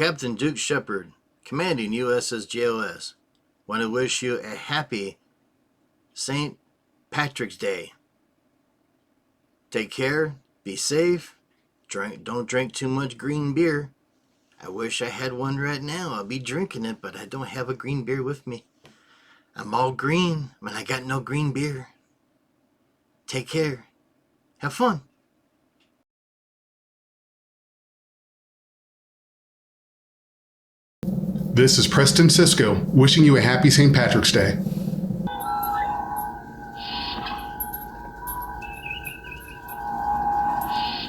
Captain Duke Shepard, commanding USS JOS. Want to wish you a happy St. Patrick's Day. Take care, be safe, don't drink too much green beer. I wish I had one right now. I'll be drinking it, but I don't have a green beer with me. I'm all green, but I got no green beer. Take care. Have fun. This is Preston Cisco, wishing you a happy St. Patrick's Day.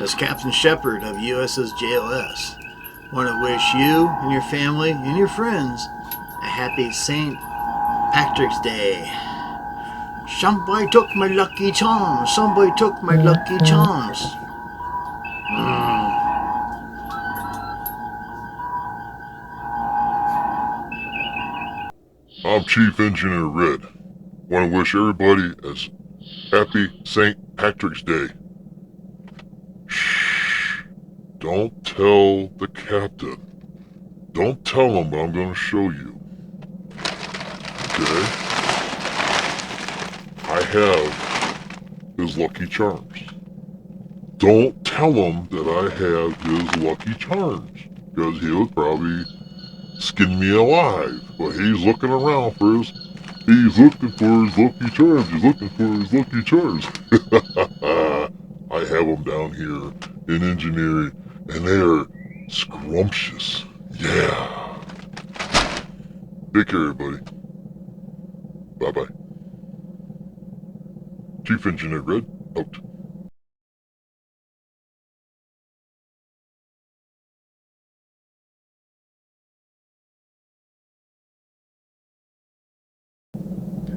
As Captain Shepard of USS JOS, want to wish you and your family and your friends a happy St. Patrick's Day. Somebody took my lucky charms. Somebody took my lucky charms. I'm Chief Engineer Red. Want to wish everybody a happy St. Patrick's Day. Shh. Don't tell the captain. Don't tell him, but I'm going to show you. Okay? I have his lucky charms. Don't tell him that I have his lucky charms, because he would probably skin me alive. But he's looking around for his... He's looking for his lucky charms. He's looking for his lucky charms. I have them down here in engineering, and they're scrumptious. Yeah. Take care, everybody. Bye-bye. Chief Engineer Red, out.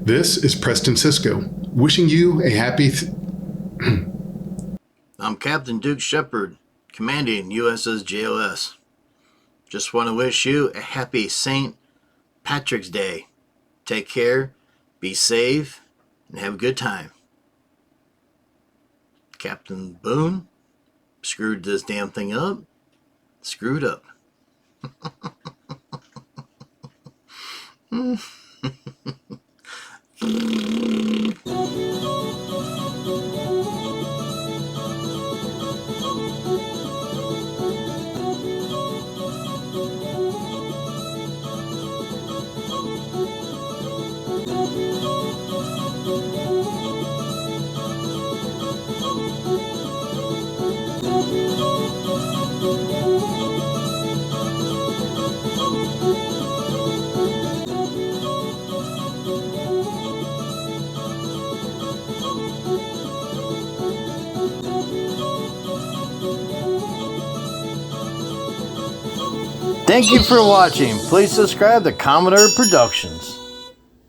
This is Preston Cisco, wishing you a happy... I'm Captain Duke Shepard, commanding USS JOS. Just want to wish you a happy St. Patrick's Day. Take care, be safe, and have a good time. Captain Boone screwed this damn thing up. Screwed up. Thank you for watching. Please subscribe to Commodore Productions.